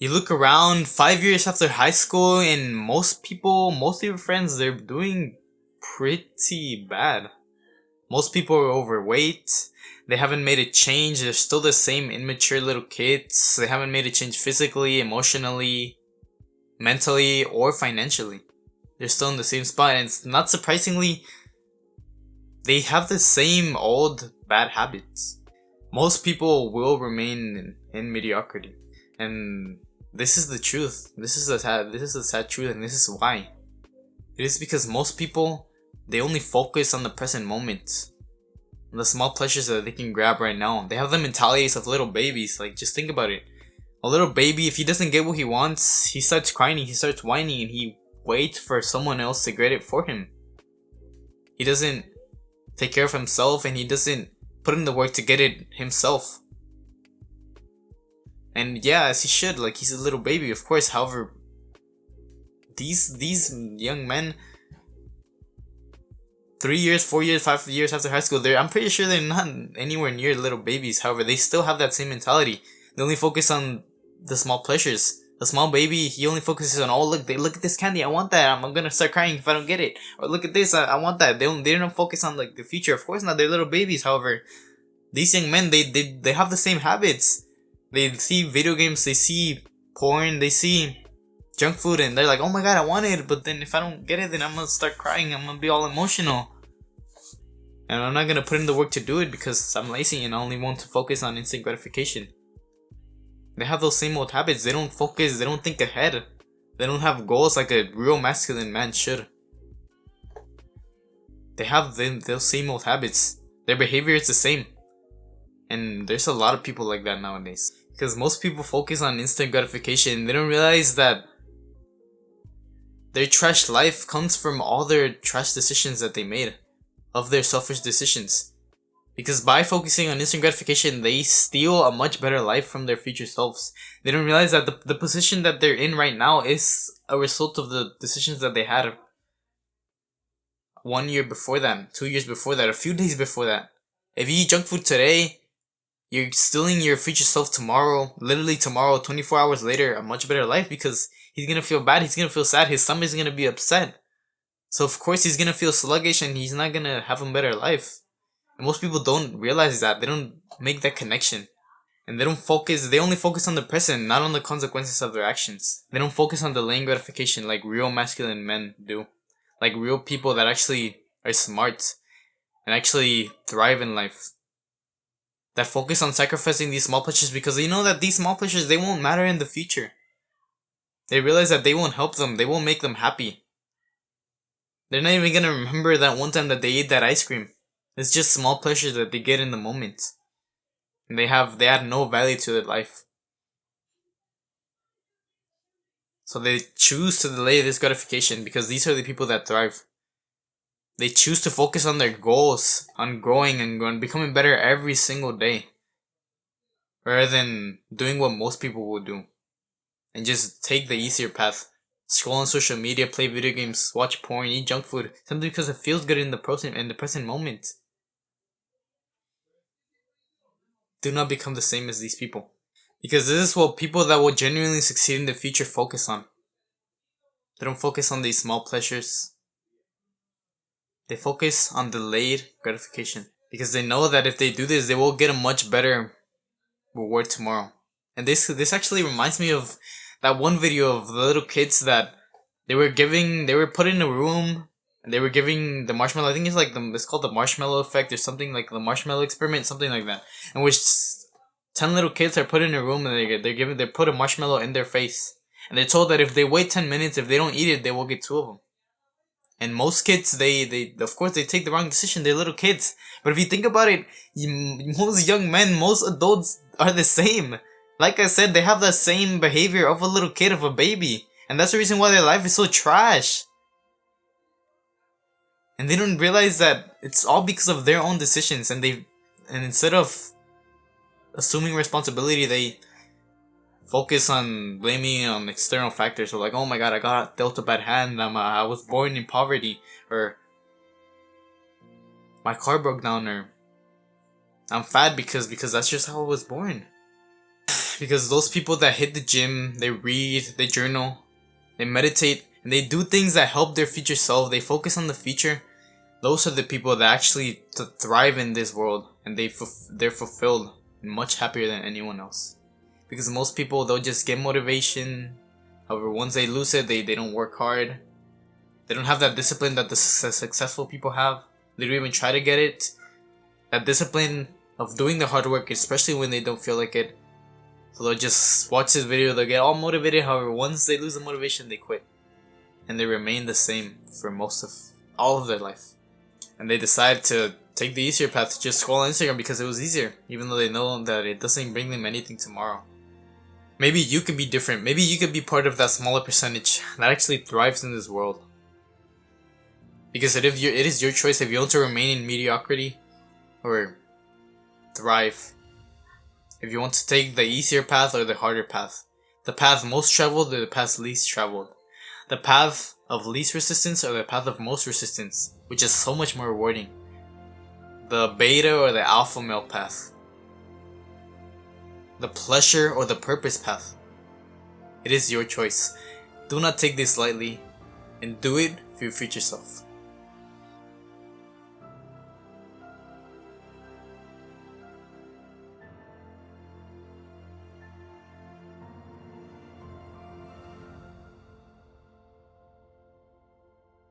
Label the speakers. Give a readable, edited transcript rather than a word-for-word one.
Speaker 1: You look around 5 years after high school, and most of your friends, they're doing pretty bad. Most people are overweight. They haven't made a change. They're still the same immature little kids. They haven't made a change physically, emotionally, mentally, or financially. They're still in the same spot, and it's not surprisingly, they have the same old bad habits. Most people will remain in mediocrity, and this is the truth. This is the sad truth, and this is why. It is because most people, they only focus on the present moment, on the small pleasures that they can grab right now. They have the mentalities of little babies. Like, just think about it. A little baby, if he doesn't get what he wants, he starts crying, he starts whining, and he waits for someone else to get it for him. He doesn't take care of himself, and he doesn't put in the work to get it himself. And yeah, as he should, like, he's a little baby, of course. However, these young men, 3 years, 4 years, 5 years after high school, I'm pretty sure they're not anywhere near little babies. However, they still have that same mentality. They only focus on the small pleasures. The small baby, he only focuses on, oh, look at this candy, I want that, I'm gonna start crying if I don't get it. Or look at this, I want that. They don't focus on, like, the future. Of course not, they're little babies. However, these young men, they have the same habits. They see video games, they see porn, they see junk food, and they're like, oh my god, I want it, but then if I don't get it, then I'm gonna start crying, I'm gonna be all emotional. And I'm not gonna put in the work to do it because I'm lazy and I only want to focus on instant gratification. They have those same old habits. They don't focus, they don't think ahead. They don't have goals like a real masculine man should. They have those same old habits. Their behavior is the same. And there's a lot of people like that nowadays. Because most people focus on instant gratification. They don't realize that their trash life comes from all their trash decisions that they made. Of their selfish decisions. Because by focusing on instant gratification, they steal a much better life from their future selves. They don't realize that the position that they're in right now is a result of the decisions that they had 1 year before that, 2 years before that, a few days before that. If you eat junk food today, you're stealing your future self tomorrow, literally tomorrow, 24 hours later, a much better life, because he's gonna feel bad, he's gonna feel sad, his stomach's gonna be upset. So of course he's gonna feel sluggish and he's not gonna have a better life. And most people don't realize that. They don't make that connection. And they only focus on the present, not on the consequences of their actions. They don't focus on delaying gratification like real masculine men do. Like real people that actually are smart and actually thrive in life. That focus on sacrificing these small pleasures because they know that these small pleasures, they won't matter in the future. They realize that they won't help them, they won't make them happy. They're not even gonna remember that one time that they ate that ice cream. It's just small pleasures that they get in the moment. And they add no value to their life. So they choose to delay this gratification because these are the people that thrive. They choose to focus on their goals, on growing and becoming better every single day. Rather than doing what most people would do. And just take the easier path. Scroll on social media, play video games, watch porn, eat junk food. Simply because it feels good in the present moment. Do not become the same as these people. Because this is what people that will genuinely succeed in the future focus on. They don't focus on these small pleasures. They focus on delayed gratification. Because they know that if they do this, they will get a much better reward tomorrow. And this actually reminds me of that one video of the little kids that they were put in a room and they were giving the marshmallow. I think it's called the marshmallow effect or something, like the marshmallow experiment, something like that. In which 10 little kids are put in a room and they put a marshmallow in their face. And they're told that if they wait 10 minutes, if they don't eat it, they will get 2 of them. And most kids, they of course they take the wrong decision. They're little kids. But if you think about it, most young men, most adults are the same. Like I said, they have the same behavior of a little kid, of a baby. And that's the reason why their life is so trash. And they don't realize that it's all because of their own decisions. And instead of assuming responsibility, they focus on blaming on external factors. So like, oh my god, I got dealt a bad hand. I was born in poverty. Or my car broke down. Or I'm fat because that's just how I was born. Because those people that hit the gym, they read, they journal, they meditate, and they do things that help their future self, they focus on the future, those are the people that actually thrive in this world, and they're fulfilled and much happier than anyone else. Because most people, they'll just get motivation. However, once they lose it, they don't work hard. They don't have that discipline that the successful people have. They don't even try to get it. That discipline of doing the hard work, especially when they don't feel like it. So they'll just watch this video, they'll get all motivated. However, once they lose the motivation, they quit. And they remain the same for all of their life. And they decide to take the easier path, to just scroll on Instagram because it was easier, even though they know that it doesn't bring them anything tomorrow. Maybe you could be different. Maybe you could be part of that smaller percentage that actually thrives in this world. Because it is your choice if you want to remain in mediocrity or thrive. If you want to take the easier path or the harder path. The path most traveled or the path least traveled. The path of least resistance or the path of most resistance, which is so much more rewarding. The beta or the alpha male path. The pleasure or the purpose path. It is your choice. Do not take this lightly and do it for your future self.